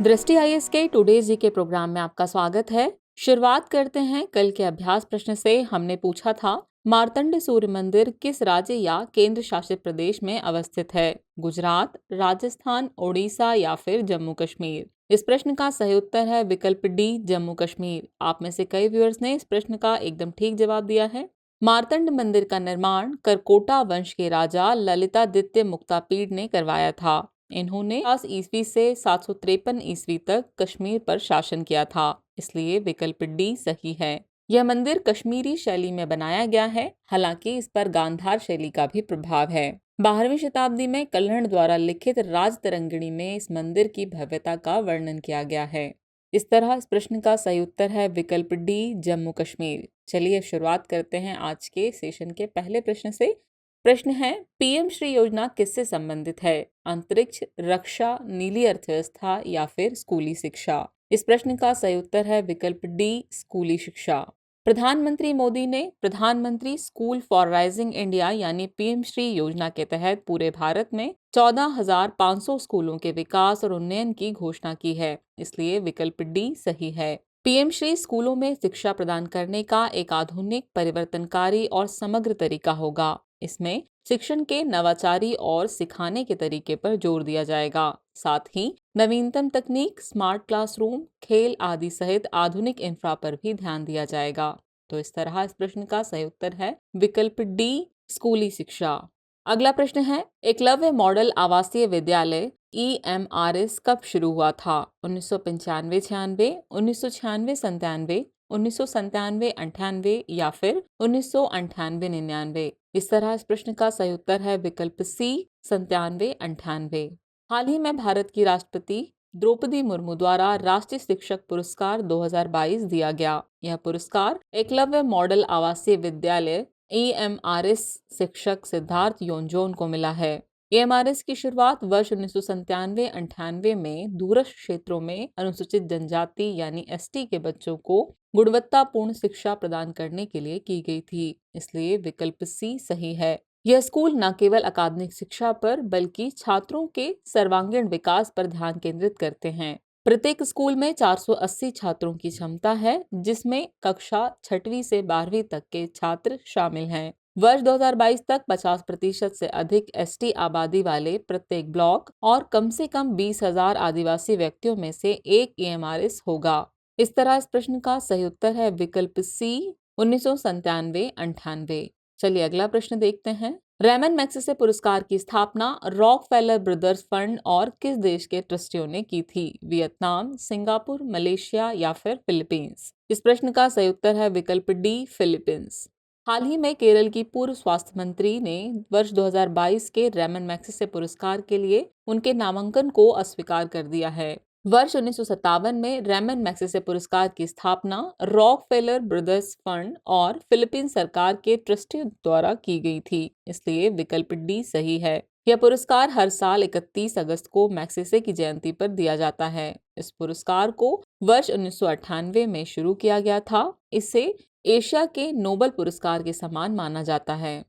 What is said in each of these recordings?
दृष्टि आईएएस के टुडे जी के प्रोग्राम में आपका स्वागत है। शुरुआत करते हैं कल के अभ्यास प्रश्न से। हमने पूछा था, मार्तंड सूर्य मंदिर किस राज्य या केंद्र शासित प्रदेश में अवस्थित है? गुजरात, राजस्थान, ओडिशा या फिर जम्मू कश्मीर? इस प्रश्न का सही उत्तर है विकल्प डी, जम्मू कश्मीर। आप में से कई व्यूअर्स ने इस प्रश्न का एकदम ठीक जवाब दिया है। मार्तंड मंदिर का निर्माण करकोटा वंश के राजा ललितादित्य मुक्तापीड ने करवाया था। इन्होंने 50 ईस्वी से 753 ईस्वी तक कश्मीर पर शासन किया था, इसलिए विकल्प डी सही है। यह मंदिर कश्मीरी शैली में बनाया गया है, हालांकि इस पर गांधार शैली का भी प्रभाव है। 12वीं शताब्दी में कल्हण द्वारा लिखित राजतरंगिणी में इस मंदिर की भव्यता का वर्णन किया गया है। इस तरह इस प्रश्न का सही उत्तर है विकल्प डी, जम्मू कश्मीर। चलिए शुरुआत करते हैं आज के सेशन के पहले प्रश्न से। प्रश्न है, पीएम श्री योजना किससे संबंधित है? अंतरिक्ष, रक्षा, नीली अर्थव्यवस्था या फिर स्कूली शिक्षा? इस प्रश्न का सही उत्तर है विकल्प डी, स्कूली शिक्षा। प्रधानमंत्री मोदी ने प्रधानमंत्री स्कूल फॉर राइजिंग इंडिया यानी पीएम श्री योजना के तहत पूरे भारत में 14,500 स्कूलों के विकास और उन्नयन की घोषणा की है, इसलिए विकल्प डी सही है। पीएम श्री स्कूलों में शिक्षा प्रदान करने का एक आधुनिक, परिवर्तनकारी और समग्र तरीका होगा। इसमें शिक्षण के नवाचारी और सिखाने के तरीके पर जोर दिया जाएगा। साथ ही नवीनतम तकनीक, स्मार्ट क्लासरूम, खेल आदि सहित आधुनिक इंफ्रा पर भी ध्यान दिया जाएगा। तो इस तरह इस प्रश्न का सही उत्तर है विकल्प डी, स्कूली शिक्षा। अगला प्रश्न है, एकलव्य मॉडल आवासीय विद्यालय EMRS कब शुरू हुआ था? 1995-96, 1996-97, 1997-98 या फिर 1998-99? इस तरह इस प्रश्न का सही उत्तर है विकल्प सी, 97-98। हाल ही में भारत की राष्ट्रपति द्रौपदी मुर्मू द्वारा राष्ट्रीय शिक्षक पुरस्कार 2022 दिया गया। यह पुरस्कार एकलव्य मॉडल आवासीय विद्यालय EMRS शिक्षक सिद्धार्थ योंजोन को मिला है। EMRS की शुरुआत वर्ष 1997-98 में दूरस्थ क्षेत्रों में अनुसूचित जनजाति यानी ST के बच्चों को गुणवत्तापूर्ण शिक्षा प्रदान करने के लिए की गई थी, इसलिए विकल्प सी सही है। यह स्कूल न केवल अकादमिक शिक्षा पर बल्कि छात्रों के सर्वांगीण विकास पर ध्यान केंद्रित करते हैं। प्रत्येक स्कूल में 480 छात्रों की क्षमता है, जिसमें कक्षा 6वीं से 12वीं तक के छात्र शामिल हैं। वर्ष 2022 तक 50% से अधिक ST आबादी वाले प्रत्येक ब्लॉक और कम से कम 20,000 आदिवासी व्यक्तियों में से एक EMRS होगा। इस तरह इस प्रश्न का सही उत्तर है विकल्प सी, 1997-98। चलिए अगला प्रश्न देखते हैं। रेमन मैग्सेसे पुरस्कार की स्थापना रॉकफेलर ब्रदर्स फंड और किस देश के ट्रस्टियों ने की थी? वियतनाम, सिंगापुर, मलेशिया या फिर फिलीपींस? इस प्रश्न का सही उत्तर है विकल्प डी, फिलीपींस। हाल ही में केरल की पूर्व स्वास्थ्य मंत्री ने वर्ष 2022 के रेमन मैग्सेसे पुरस्कार के लिए उनके नामांकन को अस्वीकार कर दिया है। वर्ष 1957 में रेमन मैग्सेसे पुरस्कार की स्थापना रॉकफेलर ब्रदर्स फंड और फिलीपींस सरकार के ट्रस्टियों द्वारा की गई थी, इसलिए विकल्प डी सही है। यह पुरस्कार हर साल 31 अगस्त को मैग्सेसे की जयंती पर दिया जाता है। इस पुरस्कार को वर्ष 1998 में शुरू किया गया था। इसे एशिया के नोबेल पुरस्कार के समान माना जाता है।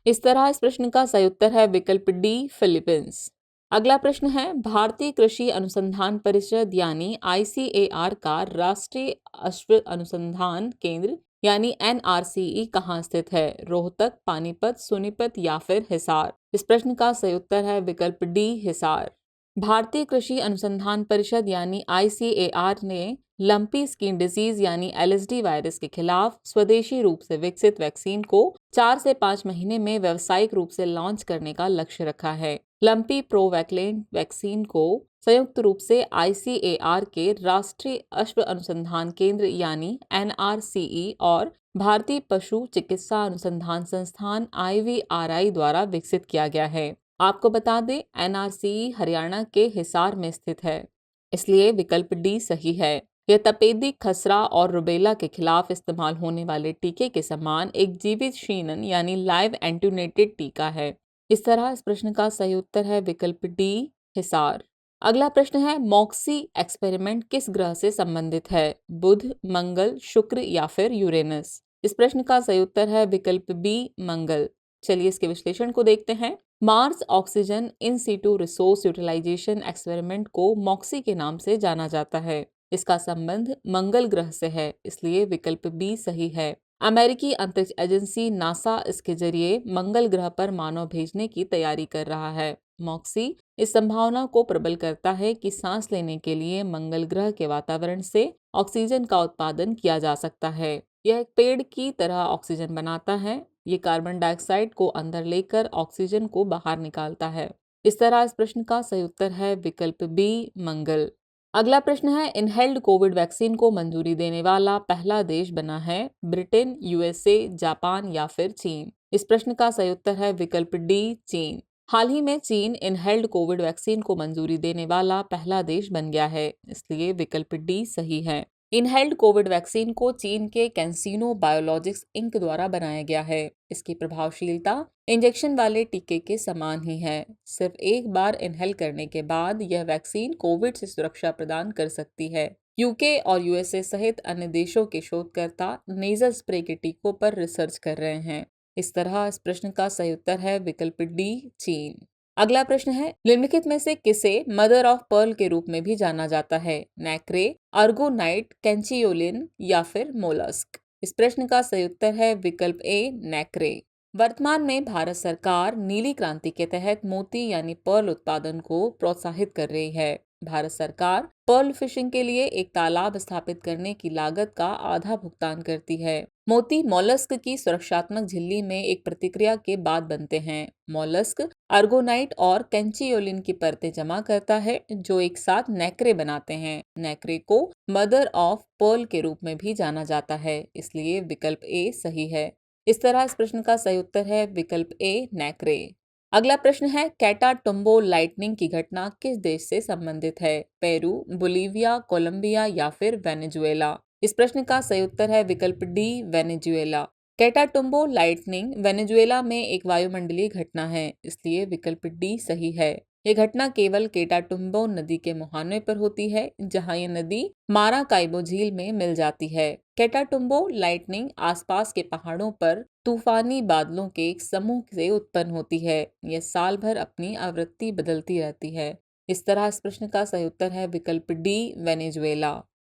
इस तरह इस प्रश्न का सही उत्तर है विकल्प डी, फिलीपींस। अगला प्रश्न है, भारतीय कृषि अनुसंधान परिषद यानी ICAR का राष्ट्रीय अश्व अनुसंधान केंद्र यानी NRCE कहाँ स्थित है? रोहतक, पानीपत, सोनीपत या फिर हिसार? इस प्रश्न का सही उत्तर है विकल्प डी, हिसार। भारतीय कृषि अनुसंधान परिषद यानी ICAR ने लंपी स्किन डिजीज यानी LSD वायरस के खिलाफ स्वदेशी रूप से विकसित वैक्सीन को 4 से 5 महीने में व्यावसायिक रूप से लॉन्च करने का लक्ष्य रखा है। लंपी प्रोवैक्लेंट वैक्सीन को संयुक्त रूप से ICAR के राष्ट्रीय अश्व अनुसंधान केंद्र यानी NRCE और भारतीय पशु चिकित्सा अनुसंधान संस्थान IVRI द्वारा विकसित किया गया है। आपको बता दें, NRCE हरियाणा के हिसार में स्थित है, इसलिए विकल्प डी सही है। यह तपेदिक, खसरा और रुबेला के खिलाफ इस्तेमाल होने वाले टीके के समान एक जीवित शीनन यानी लाइव एंटीनेटेड टीका है। इस तरह इस प्रश्न का सही उत्तर है विकल्प डी, हिसार। अगला प्रश्न है, मॉक्सी एक्सपेरिमेंट किस ग्रह से संबंधित है? बुध, मंगल, शुक्र या फिर यूरेनस? इस प्रश्न का सही उत्तर है विकल्प बी, मंगल। चलिए इसके विश्लेषण को देखते हैं। Mars oxygen in situ resource utilization experiment को मॉक्सी के नाम से जाना जाता है। इसका संबंध मंगल ग्रह से है, इसलिए विकल्प बी सही है। अमेरिकी अंतरिक्ष एजेंसी नासा इसके जरिए मंगल ग्रह पर मानव भेजने की तैयारी कर रहा है। मॉक्सी इस संभावना को प्रबल करता है कि सांस लेने के लिए मंगल ग्रह के वातावरण से ऑक्सीजन का उत्पादन किया जा सकता है। यह एक पेड़ की तरह ऑक्सीजन बनाता है। ये कार्बन डाइऑक्साइड को अंदर लेकर ऑक्सीजन को बाहर निकालता है। इस तरह इस प्रश्न का सही उत्तर है विकल्प बी मंगल। अगला प्रश्न है, इनहेल्ड कोविड वैक्सीन को मंजूरी देने वाला पहला देश बना है ब्रिटेन, यूएसए, जापान या फिर चीन। इस प्रश्न का सही उत्तर है विकल्प डी चीन। हाल ही में चीन इनहेल्ड कोविड वैक्सीन को मंजूरी देने वाला पहला देश बन गया है, इसलिए विकल्प डी सही है। इनहेल्ड कोविड वैक्सीन को चीन के कैंसिनो बायोलॉजिक्स इंक द्वारा बनाया गया है। इसकी प्रभावशीलता इंजेक्शन वाले टीके के समान ही है। सिर्फ एक बार इनहेल करने के बाद यह वैक्सीन कोविड से सुरक्षा प्रदान कर सकती है। यूके और यूएसए सहित अन्य देशों के शोधकर्ता नेजल स्प्रे के टीकों पर रिसर्च कर रहे हैं। इस तरह इस प्रश्न का सही उत्तर है विकल्प डी चीन। अगला प्रश्न है, निम्नलिखित में से किसे मदर ऑफ पर्ल के रूप में भी जाना जाता है? नैक्रे, अर्गोनाइट, कैंचियोलिन या फिर मोलस्क। इस प्रश्न का सही उत्तर है विकल्प ए नैक्रे। वर्तमान में भारत सरकार नीली क्रांति के तहत मोती यानी पर्ल उत्पादन को प्रोत्साहित कर रही है। भारत सरकार पर्ल फिशिंग के लिए एक तालाब स्थापित करने की लागत का आधा भुगतान करती है। मोती मॉलस्क की सुरक्षात्मक झिल्ली में एक प्रतिक्रिया के बाद बनते हैं। मॉलस्क अर्गोनाइट और कैंचियोलिन की परतें जमा करता है, जो एक साथ नैक्रे बनाते हैं। नैक्रे को मदर ऑफ पर्ल के रूप में भी जाना जाता है, इसलिए विकल्प ए सही है। इस तरह इस प्रश्न का सही उत्तर है विकल्प ए नैक्रे। अगला प्रश्न है, कैटाटुम्बो लाइटनिंग की घटना किस देश से संबंधित है? पेरू, बोलीविया, कोलंबिया या फिर वेनेजुएला। इस प्रश्न का सही उत्तर है विकल्प डी वेनेजुएला। कैटाटुम्बो लाइटनिंग वेनेजुएला में एक वायुमंडलीय घटना है, इसलिए विकल्प डी सही है। यह घटना केवल कैटाटुम्बो नदी के मुहाने पर होती है, जहां यह नदी माराकाइबो झील में मिल जाती है। कैटाटुम्बो लाइटनिंग आसपास के पहाड़ों पर तूफानी बादलों के एक समूह से उत्पन्न होती है। यह साल भर अपनी आवृत्ति बदलती रहती है। इस तरह इस प्रश्न का सही उत्तर है विकल्प डी वेनेजुएला।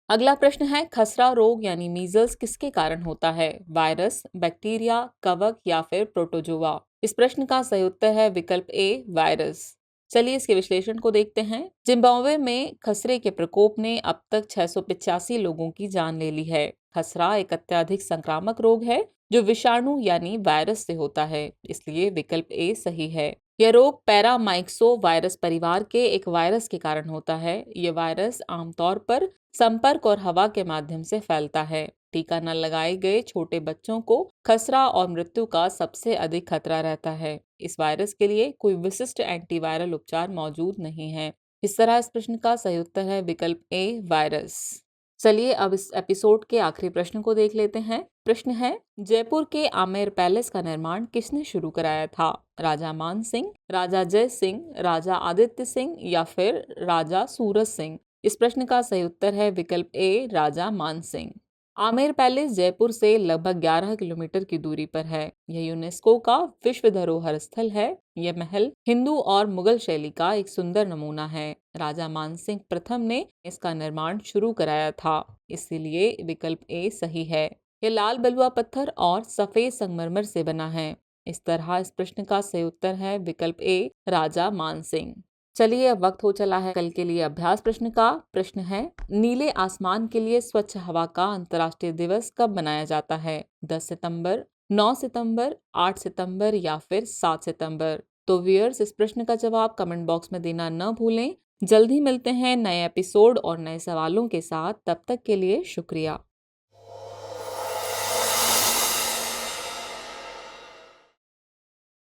अगला प्रश्न है, खसरा रोग यानी मीजल्स किसके कारण होता है? वायरस, बैक्टीरिया, कवक या फिर प्रोटोजोआ। इस प्रश्न का सही उत्तर है विकल्प ए वायरस। चलिए इसके विश्लेषण को देखते हैं। जिम्बाब्वे में खसरे के प्रकोप ने अब तक 685 लोगों की जान ले ली है। खसरा एक अत्यधिक संक्रामक रोग है जो विषाणु यानी वायरस से होता है, इसलिए विकल्प ए सही है। यह रोग पैरामाइक्सो वायरस परिवार के एक वायरस के कारण होता है। यह वायरस आमतौर पर संपर्क और हवा के माध्यम से फैलता है। टीका न लगाए गए छोटे बच्चों को खसरा और मृत्यु का सबसे अधिक खतरा रहता है। इस वायरस के लिए कोई विशिष्ट एंटीवायरल उपचार मौजूद नहीं है। इस तरह इस प्रश्न का सही उत्तर है विकल्प ए वायरस। चलिए अब इस एपिसोड के आखिरी प्रश्न को देख लेते हैं। प्रश्न है, जयपुर के आमेर पैलेस का निर्माण किसने शुरू कराया था? राजा मान सिंह, राजा जय सिंह, राजा आदित्य सिंह या फिर राजा सूरज सिंह। इस प्रश्न का सही उत्तर है विकल्प ए राजा मान सिंह। आमेर पैलेस जयपुर से लगभग 11 किलोमीटर की दूरी पर है। यह यूनेस्को का विश्व धरोहर स्थल है। यह महल हिंदू और मुगल शैली का एक सुंदर नमूना है। राजा मानसिंह प्रथम ने इसका निर्माण शुरू कराया था, इसीलिए विकल्प ए सही है। यह लाल बलुआ पत्थर और सफेद संगमरमर से बना है। इस तरह इस प्रश्न का सही उत्तर है विकल्प ए राजा मानसिंह। चलिए अब वक्त हो चला है कल के लिए अभ्यास प्रश्न का। प्रश्न है, नीले आसमान के लिए स्वच्छ हवा का अंतर्राष्ट्रीय दिवस कब मनाया जाता है? 10 सितंबर, 9 सितंबर, 8 सितंबर या फिर 7 सितंबर। तो व्यूअर्स, इस प्रश्न का जवाब कमेंट बॉक्स में देना न भूलें। जल्द ही मिलते हैं नए एपिसोड और नए सवालों के साथ। तब तक के लिए शुक्रिया।